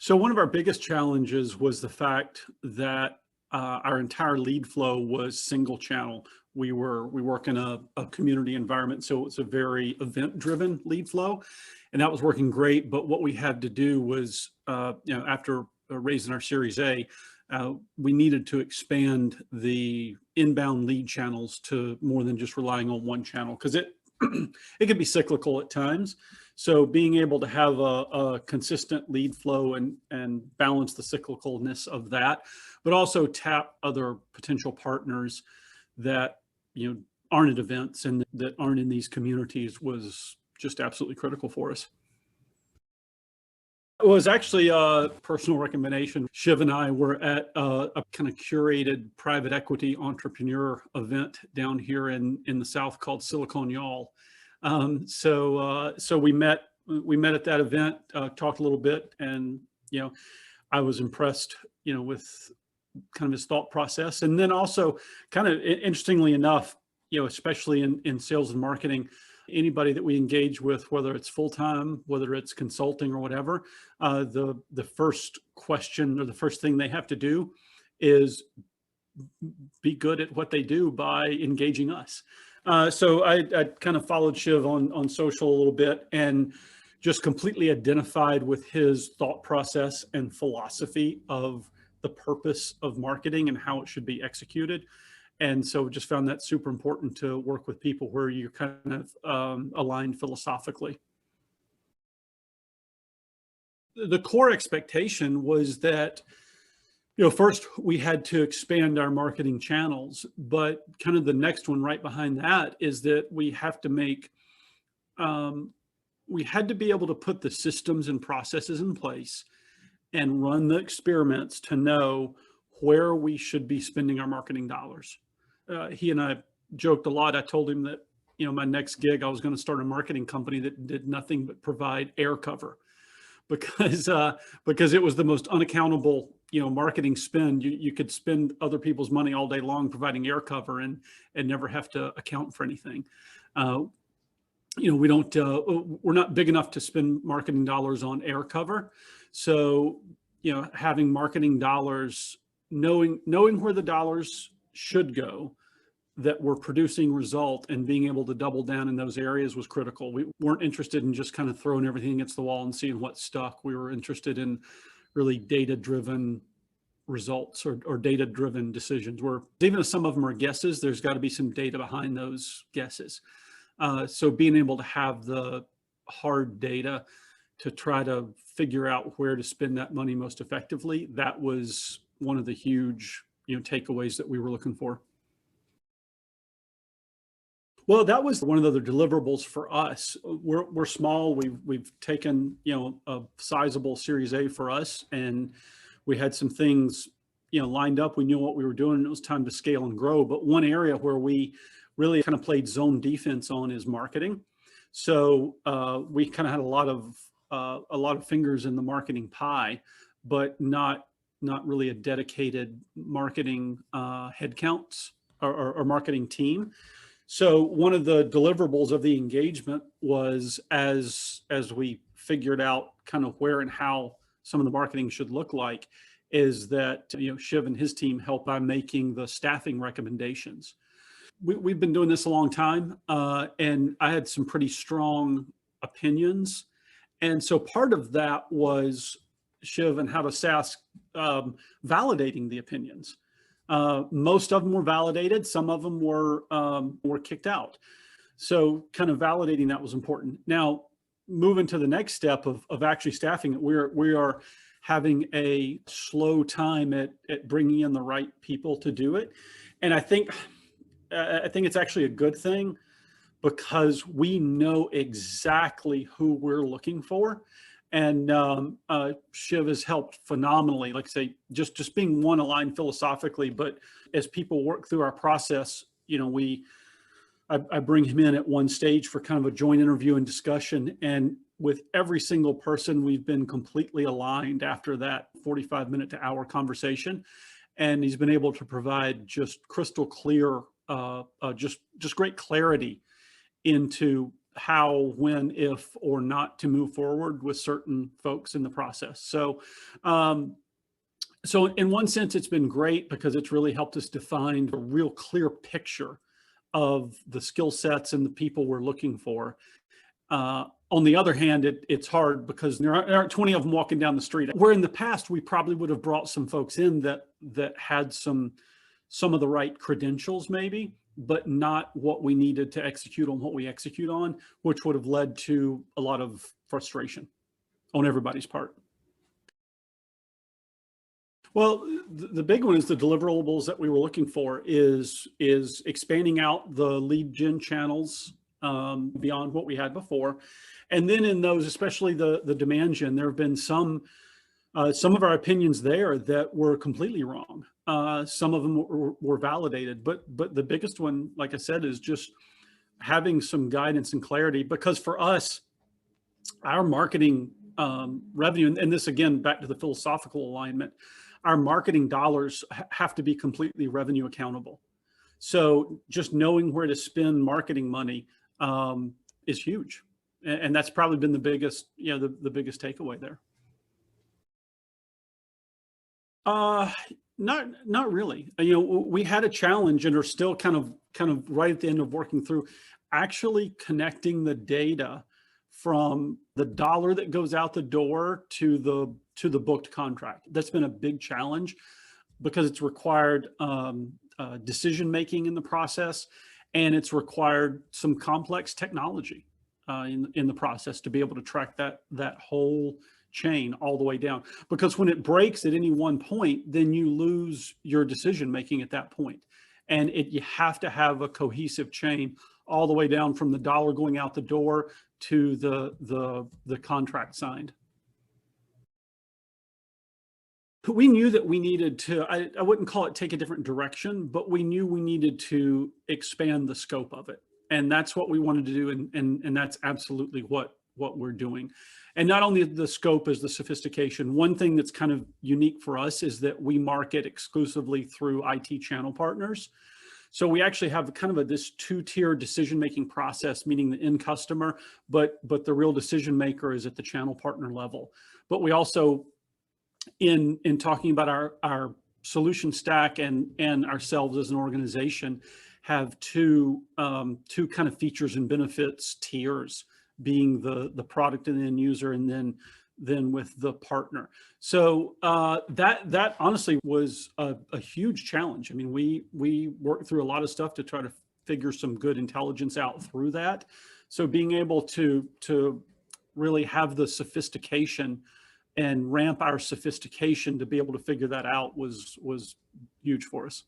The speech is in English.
So one of our biggest challenges was the fact that our entire lead flow was single channel. We work in a community environment, so it's a very event-driven lead flow, and that was working great. But what we had to do was, after raising our Series A, we needed to expand the inbound lead channels to more than just relying on one channel, because it can be cyclical at times. So being able to have a consistent lead flow and balance the cyclicalness of that, but also tap other potential partners that aren't at events and that aren't in these communities was just absolutely critical for us. It was actually a personal recommendation. Shiv and I were at a kind of curated private equity entrepreneur event down here in the South called Silicon Y'all. So we met at that event, talked a little bit, and I was impressed, with kind of his thought process. And then also, kind of interestingly enough, especially in sales and marketing, anybody that we engage with, whether it's full-time, whether it's consulting or whatever, the first question or the first thing they have to do is be good at what they do by engaging us. So I kind of followed Shiv on social a little bit and just completely identified with his thought process and philosophy of the purpose of marketing and how it should be executed. And so just found that super important to work with people where you're kind of aligned philosophically. The core expectation was that, first we had to expand our marketing channels, but kind of the next one right behind that is that we have to make, we had to be able to put the systems and processes in place and run the experiments to know where we should be spending our marketing dollars. He and I joked a lot. I told him that, my next gig, I was going to start a marketing company that did nothing but provide air cover, because it was the most unaccountable, marketing spend. You could spend other people's money all day long providing air cover and never have to account for anything. We're not big enough to spend marketing dollars on air cover. So, having marketing dollars, knowing where the dollars should go, that we're producing result, and being able to double down in those areas was critical. We weren't interested in just kind of throwing everything against the wall and seeing what stuck. We were interested in really data-driven results or data-driven decisions, where even if some of them are guesses, there's got to be some data behind those guesses. So being able to have the hard data to try to figure out where to spend that money most effectively, that was one of the huge, takeaways that we were looking for. Well, that was one of the other deliverables for us. We're small. We've taken, a sizable Series A for us, and we had some things, lined up. We knew what we were doing, and it was time to scale and grow. But one area where we really kind of played zone defense on is marketing. So we kind of had a lot of fingers in the marketing pie, but not really a dedicated marketing headcounts or marketing team. So one of the deliverables of the engagement was, as we figured out kind of where and how some of the marketing should look like, is that Shiv and his team help by making the staffing recommendations. We've been doing this a long time, and I had some pretty strong opinions. And so part of that was Shiv and To SaaS validating the opinions. Most of them were validated. Some of them were kicked out. So kind of validating that was important. Now, moving to the next step of actually staffing it, we are having a slow time at bringing in the right people to do it. And I think it's actually a good thing, because we know exactly who we're looking for. And Shiv has helped phenomenally, like I say, just being one, aligned philosophically, but as people work through our process, I bring him in at one stage for kind of a joint interview and discussion. And with every single person, we've been completely aligned after that 45-minute to hour conversation. And he's been able to provide just crystal clear, just great clarity into how, when, if, or not to move forward with certain folks in the process. So, so in one sense, it's been great because it's really helped us define a real clear picture of the skill sets and the people we're looking for. On the other hand, it's hard because there aren't 20 of them walking down the street. Where in the past, we probably would have brought some folks in that had some of the right credentials maybe, but not what we needed to execute on what we execute on, which would have led to a lot of frustration on everybody's part. Well, the big one is the deliverables that we were looking for is expanding out the lead gen channels beyond what we had before. And then in those, especially the demand gen, there have been some of our opinions there that were completely wrong. Some of them were validated, but the biggest one, like I said, is just having some guidance and clarity, because for us, our marketing revenue, and this again, back to the philosophical alignment, our marketing dollars have to be completely revenue accountable. So just knowing where to spend marketing money is huge. And that's probably been the biggest, the biggest takeaway there. Not really. We had a challenge and are still kind of right at the end of working through actually connecting the data from the dollar that goes out the door to the booked contract. That's been a big challenge because it's required decision making in the process, and it's required some complex technology in the process to be able to track that whole chain all the way down. Because when it breaks at any one point, then you lose your decision making at that point, and you have to have a cohesive chain all the way down from the dollar going out the door to the contract signed. We knew that we needed to, I wouldn't call it take a different direction, but we knew we needed to expand the scope of it. And that's what we wanted to do. And that's absolutely what we're doing. And not only the scope is the sophistication. One thing that's kind of unique for us is that we market exclusively through IT channel partners. So we actually have kind of this two-tier decision-making process, meaning the end customer, but the real decision maker is at the channel partner level. But we also, in talking about our solution stack and ourselves as an organization, have two kind of features and benefits tiers, being the product and the end user, and then with the partner. So that honestly was a huge challenge. I mean, we worked through a lot of stuff to try to figure some good intelligence out through that. So being able to really have the sophistication and ramp our sophistication to be able to figure that out was huge for us.